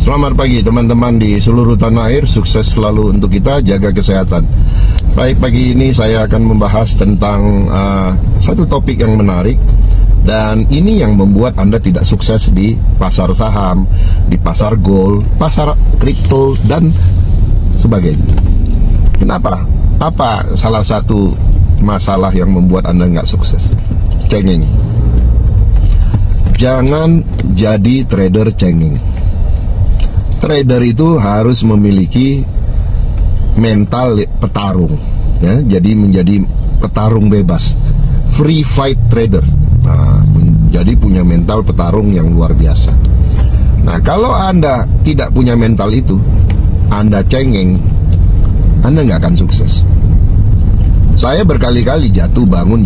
Selamat pagi teman-teman di seluruh tanah air, sukses selalu untuk kita, jaga kesehatan. Baik, pagi ini saya akan membahas tentang satu topik yang menarik. Dan ini yang membuat Anda tidak sukses di pasar saham, di pasar gold, pasar kripto, dan sebagainya. Kenapa? Apa salah satu masalah yang membuat Anda nggak sukses? Cengeng. Jangan jadi trader cengeng. Trader itu harus memiliki mental petarung, ya. Jadi menjadi petarung bebas, free fight trader. Nah, jadi punya mental petarung yang luar biasa. Nah, kalau Anda tidak punya mental itu, Anda cengeng, Anda nggak akan sukses. Saya berkali-kali jatuh bangun.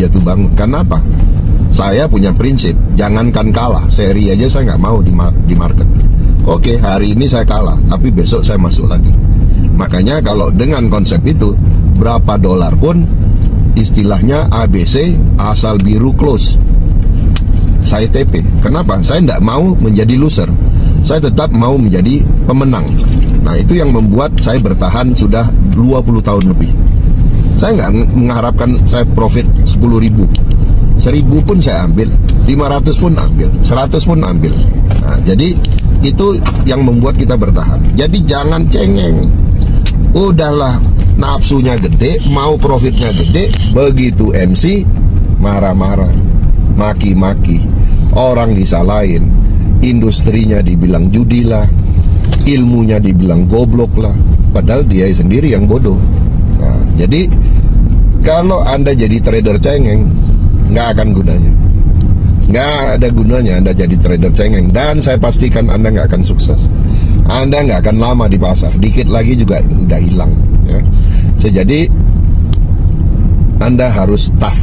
Kenapa? Saya punya prinsip, jangankan kalah, seri aja saya nggak mau di market. Oke, hari ini saya kalah, tapi besok saya masuk lagi. Makanya kalau dengan konsep itu, berapa dolar pun, istilahnya ABC, asal biru close, saya TP. Kenapa? Saya tidak mau menjadi loser. Saya tetap mau menjadi pemenang. Nah, itu yang membuat saya bertahan sudah 20 tahun lebih. Saya nggak mengharapkan saya profit 10.000. 1.000 pun saya ambil, 500 pun ambil, 100 pun ambil. Nah, jadi itu yang membuat kita bertahan. Jadi jangan cengeng. Udahlah, nafsunya gede, mau profitnya gede, begitu MC marah-marah, maki-maki, orang disalahin, industrinya dibilang judi lah, ilmunya dibilang goblok lah, padahal dia sendiri yang bodoh. Nah, jadi kalau Anda jadi trader cengeng, nggak akan gunanya. Nggak ada gunanya Anda jadi trader cengeng. Dan saya pastikan Anda nggak akan sukses. Anda nggak akan lama di pasar. Dikit lagi juga udah hilang, ya. Jadi Anda harus tough.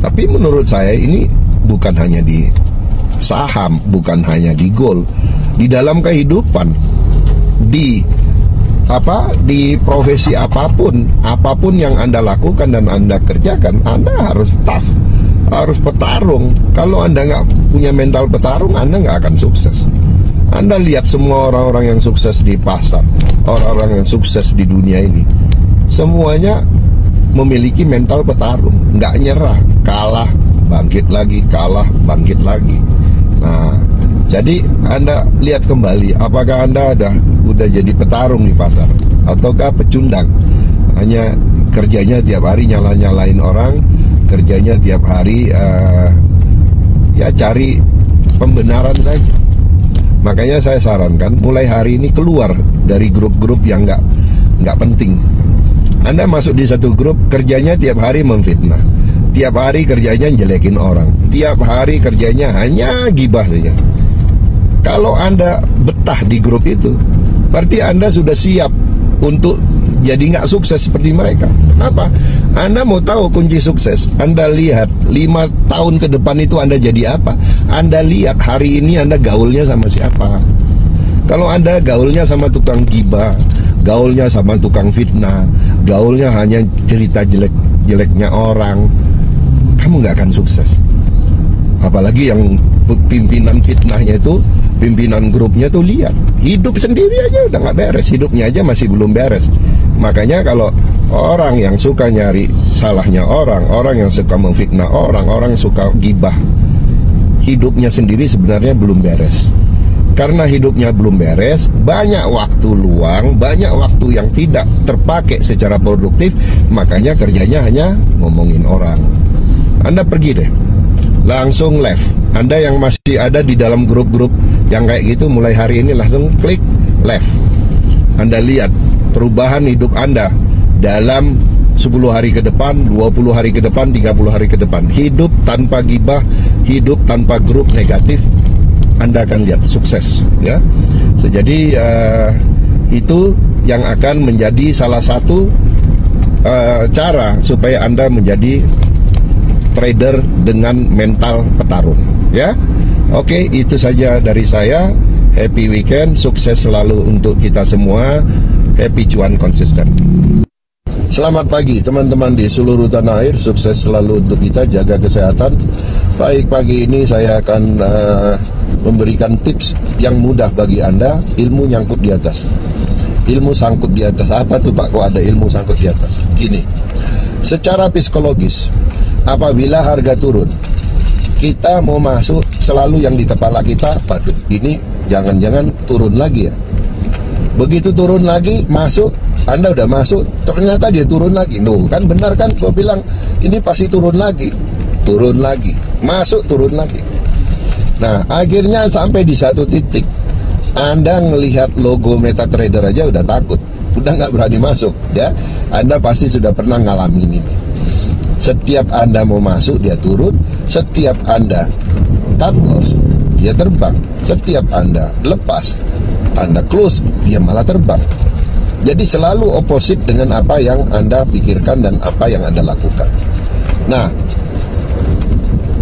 Tapi menurut saya ini bukan hanya di saham, bukan hanya di gold, di dalam kehidupan, di profesi apapun yang Anda lakukan dan Anda kerjakan, Anda harus tough, harus petarung. Kalau Anda nggak punya mental petarung, Anda nggak akan sukses. Anda lihat semua orang-orang yang sukses di pasar, orang-orang yang sukses di dunia ini, semuanya memiliki mental petarung, nggak nyerah, kalah, bangkit lagi, kalah, bangkit lagi. Nah, jadi Anda lihat kembali, apakah Anda udah jadi petarung di pasar, ataukah pecundang? Hanya kerjanya tiap hari nyalain orang, kerjanya tiap hari ya cari pembenaran saja. Makanya saya sarankan mulai hari ini keluar dari grup-grup yang nggak penting. Anda masuk di satu grup, kerjanya tiap hari memfitnah, tiap hari kerjanya jelekin orang, tiap hari kerjanya hanya gibah saja. Kalau Anda betah di grup itu, berarti Anda sudah siap untuk jadi nggak sukses seperti mereka. Kenapa? Anda mau tahu kunci sukses? Anda lihat 5 tahun ke depan itu Anda jadi apa? Anda lihat hari ini Anda gaulnya sama siapa? Kalau Anda gaulnya sama tukang gibah, gaulnya sama tukang fitnah, gaulnya hanya cerita jeleknya orang, kamu nggak akan sukses. Apalagi yang pimpinan fitnahnya itu, pimpinan grupnya tuh, lihat, hidup sendiri aja udah nggak beres, hidupnya aja masih belum beres. Makanya kalau orang yang suka nyari salahnya orang yang suka memfitnah orang suka gibah, hidupnya sendiri sebenarnya belum beres. Karena hidupnya belum beres, banyak waktu luang, banyak waktu yang tidak terpakai secara produktif, makanya kerjanya hanya ngomongin orang. Anda pergi deh, langsung left. Anda yang masih ada di dalam grup-grup yang kayak gitu, mulai hari ini langsung klik left. Anda lihat perubahan hidup Anda dalam 10 hari ke depan, 20 hari ke depan, 30 hari ke depan. Hidup tanpa gibah, hidup tanpa grup negatif, Anda akan lihat sukses, ya. Jadi itu yang akan menjadi salah satu cara supaya Anda menjadi trader dengan mental petarung, ya. Oke, itu saja dari saya. Happy weekend, sukses selalu untuk kita semua. Happy cuan konsisten. Selamat pagi teman-teman di seluruh tanah air. Sukses selalu untuk kita, jaga kesehatan. Baik, pagi ini saya akan memberikan tips yang mudah bagi Anda. Ilmu nyangkut di atas. Ilmu sangkut di atas. Apa tuh Pak, kok ada ilmu sangkut di atas? Gini, secara psikologis, apabila harga turun, kita mau masuk, selalu yang di kepala kita, waduh ini jangan-jangan turun lagi ya. Begitu turun lagi, masuk, Anda udah masuk, ternyata dia turun lagi. Nuh, kan benar kan, gue bilang ini pasti turun lagi, masuk, turun lagi. Nah, akhirnya sampai di satu titik, Anda ngelihat logo MetaTrader aja udah takut, udah nggak berani masuk, ya. Anda pasti sudah pernah ngalamin ini. Setiap Anda mau masuk, dia turun. Setiap Anda cut loss, dia terbang. Setiap Anda lepas, Anda close, dia malah terbang. Jadi selalu oposit dengan apa yang Anda pikirkan dan apa yang Anda lakukan. Nah,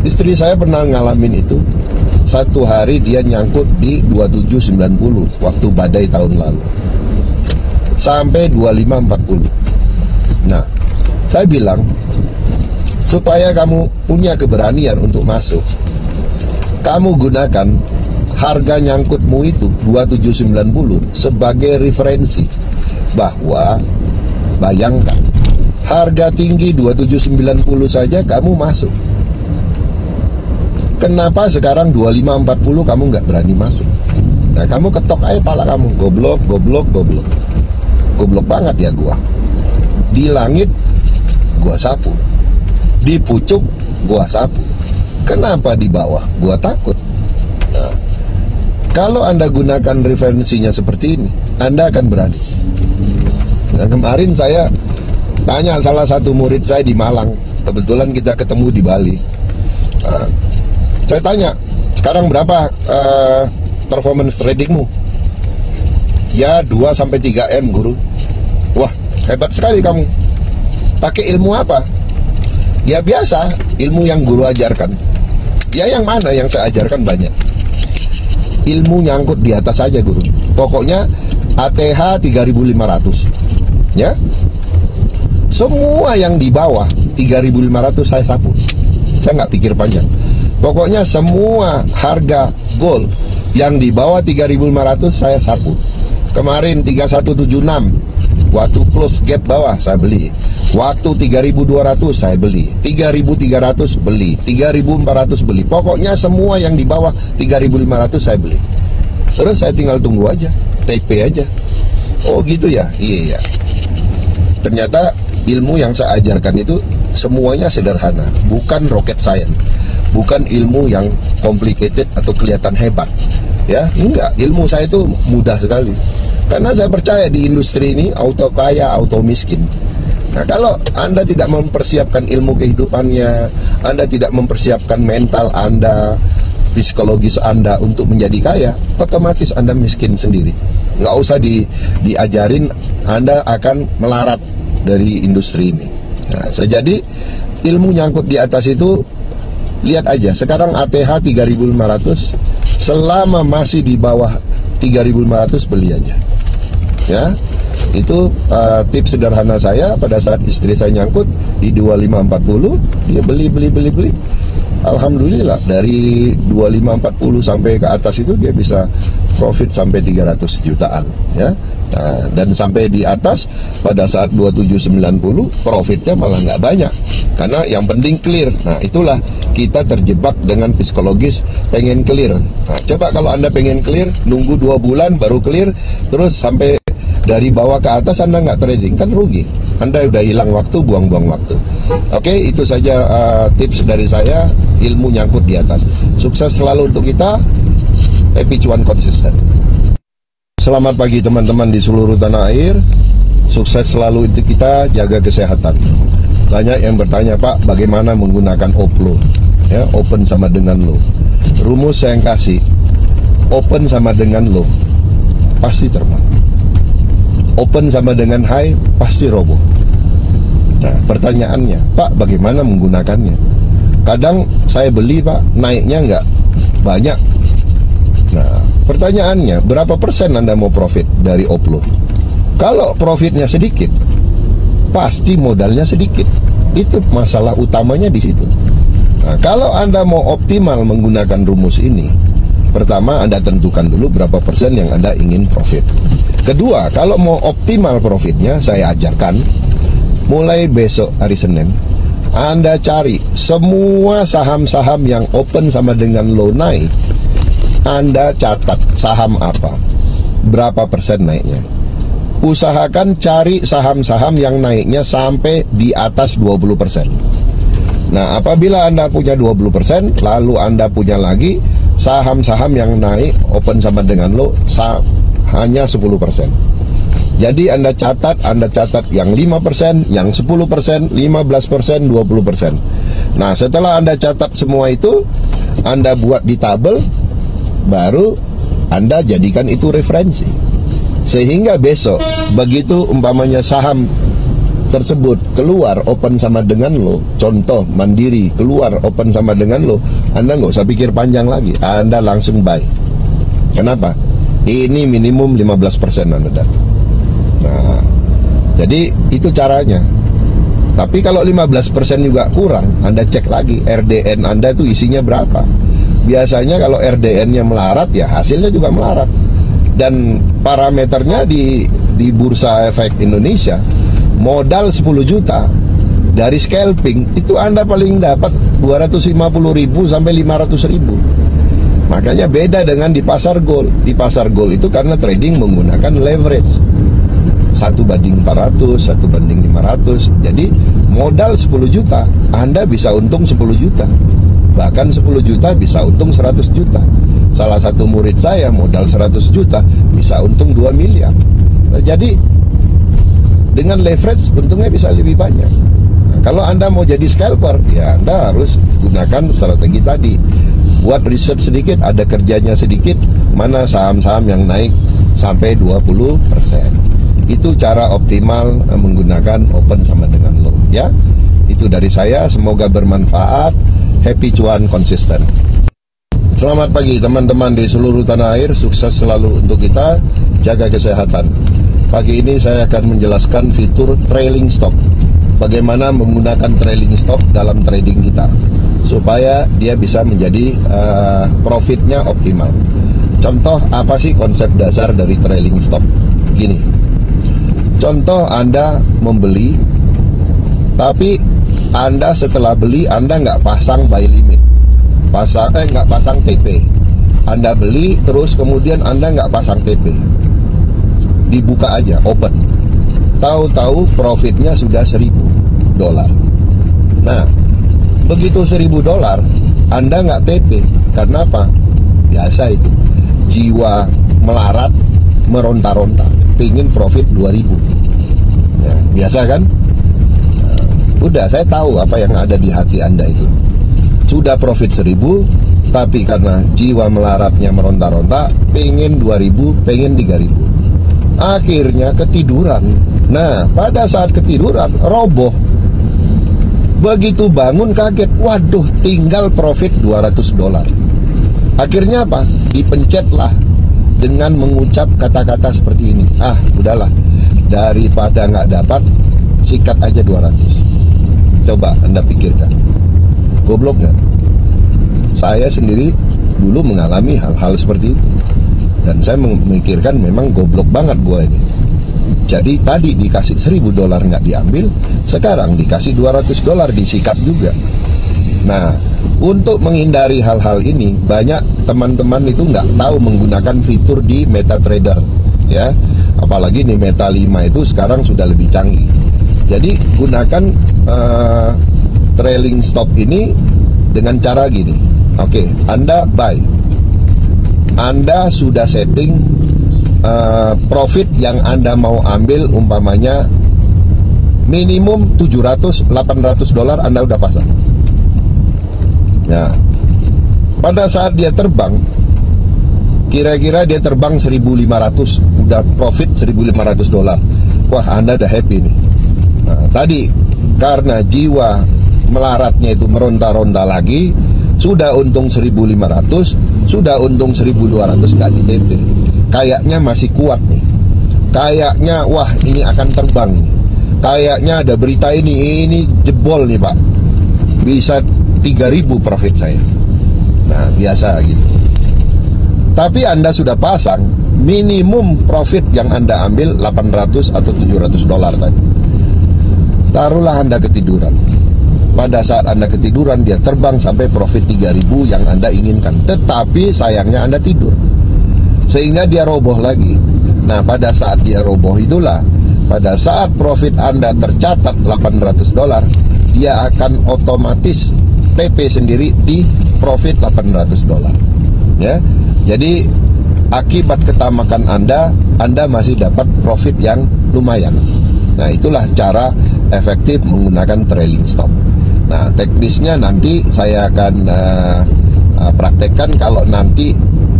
istri saya pernah ngalamin itu. Satu hari dia nyangkut di 2790 waktu badai tahun lalu, sampai 2540. Nah, saya bilang, supaya kamu punya keberanian untuk masuk, kamu gunakan harga nyangkutmu itu 2790 sebagai referensi, bahwa bayangkan harga tinggi 2790 saja kamu masuk. Kenapa sekarang 2540 kamu nggak berani masuk? Nah, kamu ketok aja pala kamu, goblok banget ya gua. Di langit gua sapu, di pucuk gua sapu. Kenapa di bawah gua takut? Nah, kalau Anda gunakan referensinya seperti ini, Anda akan berani. Nah, kemarin saya tanya salah satu murid saya di Malang, kebetulan kita ketemu di Bali. Nah, saya tanya, sekarang berapa performance tradingmu? Ya 2-3 M guru. Wah, hebat sekali kamu. Pakai ilmu apa? Ya biasa, ilmu yang guru ajarkan. Ya yang mana yang saya ajarkan banyak. Ilmu nyangkut di atas saja guru. Pokoknya ATH 3500. Ya. Semua yang di bawah 3500 saya sapu. Saya nggak pikir panjang. Pokoknya semua harga gold yang di bawah 3500 saya sapu. Kemarin 3176 waktu close gap bawah saya beli. Waktu 3200 saya beli, 3300 beli, 3400 beli. Pokoknya semua yang di bawah 3500 saya beli. Terus saya tinggal tunggu aja, TP aja. Oh gitu ya? Iya. Ternyata ilmu yang saya ajarkan itu semuanya sederhana, bukan rocket science, bukan ilmu yang complicated atau kelihatan hebat. Ya, enggak, ilmu saya itu mudah sekali. Karena saya percaya di industri ini auto kaya, auto miskin. Nah, kalau Anda tidak mempersiapkan ilmu kehidupannya, Anda tidak mempersiapkan mental Anda, psikologis Anda untuk menjadi kaya, otomatis Anda miskin sendiri. Nggak usah diajarin, Anda akan melarat dari industri ini. Nah, jadi ilmu nyangkut di atas itu, lihat aja, sekarang ATH 3500, selama masih di bawah 3500 beli aja. Ya, itu tips sederhana saya pada saat istri saya nyangkut di 2540, dia beli. Alhamdulillah dari 2540 sampai ke atas itu dia bisa profit sampai 300 jutaan ya. Nah, dan sampai di atas pada saat 2790 profitnya malah nggak banyak karena yang penting clear. Nah, itulah kita terjebak dengan psikologis pengen clear. Nah, coba kalau Anda pengen clear, nunggu 2 bulan baru clear, terus sampai dari bawah ke atas Anda nggak trading, kan rugi. Anda udah hilang waktu, buang-buang waktu. Oke, itu saja tips dari saya, ilmu nyangkut di atas. Sukses selalu untuk kita, happy cuan konsisten. Selamat pagi teman-teman di seluruh tanah air. Sukses selalu untuk kita, jaga kesehatan. Banyak yang bertanya, Pak, bagaimana menggunakan OPLO? Ya, open sama dengan low. Rumus saya yang kasih, open sama dengan low, pasti terbang. Open sama dengan high, pasti roboh. Nah, pertanyaannya, Pak, bagaimana menggunakannya? Kadang saya beli, Pak, naiknya nggak banyak. Nah, pertanyaannya, berapa persen Anda mau profit dari OPLO? Kalau profitnya sedikit, pasti modalnya sedikit. Itu masalah utamanya di situ. Nah, kalau Anda mau optimal menggunakan rumus ini, pertama Anda tentukan dulu berapa persen yang Anda ingin profit. Kedua, kalau mau optimal profitnya, saya ajarkan mulai besok hari Senin, Anda cari semua saham-saham yang open sama dengan low naik. Anda catat saham apa, berapa persen naiknya. Usahakan cari saham-saham yang naiknya sampai di atas 20%. Nah, apabila Anda punya 20%, lalu Anda punya lagi saham-saham yang naik open sama dengan low hanya 10%. Jadi Anda catat yang 5%, yang 10%, 15%, 20%. Nah, setelah Anda catat semua itu, Anda buat di tabel, baru Anda jadikan itu referensi. Sehingga besok, begitu umpamanya saham tersebut keluar open sama dengan lo, contoh Mandiri keluar open sama dengan lo, Anda nggak usah pikir panjang lagi, Anda langsung buy. Kenapa? Ini minimum 15% Anda dapat. Nah, jadi itu caranya. Tapi kalau 15% juga kurang, Anda cek lagi RDN Anda itu isinya berapa. Biasanya kalau RDN-nya melarat, ya hasilnya juga melarat. Dan parameternya di Bursa Efek Indonesia, modal 10 juta dari scalping itu Anda paling dapat 250.000 sampai 500.000. Makanya beda dengan di pasar gold. Di pasar gold itu karena trading menggunakan leverage 1/400, 1/500. Jadi modal 10 juta Anda bisa untung 10 juta. Bahkan 10 juta bisa untung 100 juta. Salah satu murid saya modal 100 juta bisa untung 2 miliar. Nah, jadi dengan leverage untungnya bisa lebih banyak. Nah, kalau Anda mau jadi scalper, ya Anda harus gunakan strategi tadi. Buat riset sedikit, ada kerjanya sedikit, mana saham-saham yang naik sampai 20%. Itu cara optimal menggunakan open sama dengan low, ya. Itu dari saya, semoga bermanfaat. Happy cuan konsisten. Selamat pagi teman-teman di seluruh tanah air, sukses selalu untuk kita, jaga kesehatan. Pagi ini saya akan menjelaskan fitur trailing stop. Bagaimana menggunakan trailing stop dalam trading kita, supaya dia bisa menjadi profitnya optimal. Contoh apa sih konsep dasar dari trailing stop? Gini, contoh Anda membeli, tapi Anda setelah beli Anda nggak pasang buy limit. Nggak pasang TP. Anda beli terus kemudian Anda nggak pasang TP, dibuka aja open, tahu-tahu profitnya sudah $1.000. Nah, begitu $1.000 Anda nggak TP, karena apa? Biasa itu, jiwa melarat meronta-ronta, pingin profit 2.000. Ya, biasa kan? Nah, udah, saya tahu apa yang ada di hati Anda itu. Sudah profit 1.000, tapi karena jiwa melaratnya meronta-ronta, pengen 2.000, pengen 3.000. Akhirnya ketiduran. Nah, pada saat ketiduran, roboh. Begitu bangun kaget, waduh, tinggal profit $200. Akhirnya apa? Dipencetlah dengan mengucap kata-kata seperti ini. Ah, udahlah, daripada nggak dapat, sikat aja 200. Coba Anda pikirkan. Goblok nggak? Saya sendiri dulu mengalami hal-hal seperti itu, dan saya memikirkan memang goblok banget gua ini. Jadi tadi dikasih $1.000 nggak diambil, sekarang dikasih $200 disikat juga. Nah, untuk menghindari hal-hal ini, banyak teman-teman itu nggak tahu menggunakan fitur di MetaTrader, ya. Apalagi nih Meta 5 itu sekarang sudah lebih canggih. Jadi gunakan trailing stop ini dengan cara gini. Oke, Anda buy, Anda sudah setting profit yang Anda mau ambil, umpamanya minimum $700-800 Anda udah pasang. Nah, pada saat dia terbang, kira-kira dia terbang 1.500, udah profit $1.500. Wah, Anda udah happy nih. Nah, tadi karena jiwa melaratnya itu meronta-ronta lagi, sudah untung 1.500, sudah untung 1.200 nggak di TP. Kayaknya masih kuat nih. Kayaknya wah ini akan terbang nih. kayaknya ada berita ini jebol nih Pak, bisa 3.000 profit saya. Nah biasa gitu. Tapi Anda sudah pasang, minimum profit yang Anda ambil 800 atau 700 dolar tadi. Taruhlah Anda ketiduran. Pada saat Anda ketiduran, dia terbang sampai profit 3.000 yang Anda inginkan. Tetapi sayangnya Anda tidur, sehingga dia roboh lagi. Nah pada saat dia roboh itulah, pada saat profit Anda tercatat 800 dolar, dia akan otomatis TP sendiri di profit 800 dolar. Ya, jadi akibat ketamakan Anda masih dapat profit yang lumayan. Nah itulah cara efektif menggunakan trailing stop. Nah teknisnya nanti saya akan praktekkan kalau nanti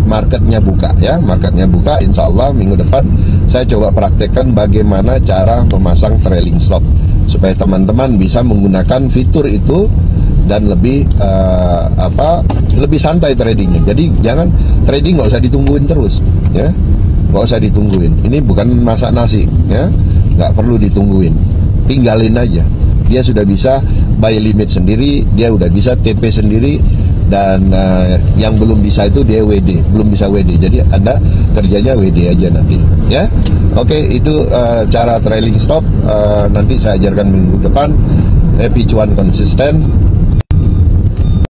marketnya buka ya, marketnya buka, insya Allah minggu depan saya coba praktekkan bagaimana cara memasang trailing stop supaya teman-teman bisa menggunakan fitur itu dan lebih lebih santai tradingnya. Jadi jangan trading, nggak usah ditungguin terus ya, nggak usah ditungguin. Ini bukan masak nasi ya, nggak perlu ditungguin, tinggalin aja. Dia sudah bisa buy limit sendiri, dia udah bisa TP sendiri. Dan yang belum bisa itu dia WD, belum bisa WD. Jadi Anda kerjanya WD aja nanti ya. Oke, itu cara trailing stop nanti saya ajarkan minggu depan. Happy cuan konsisten.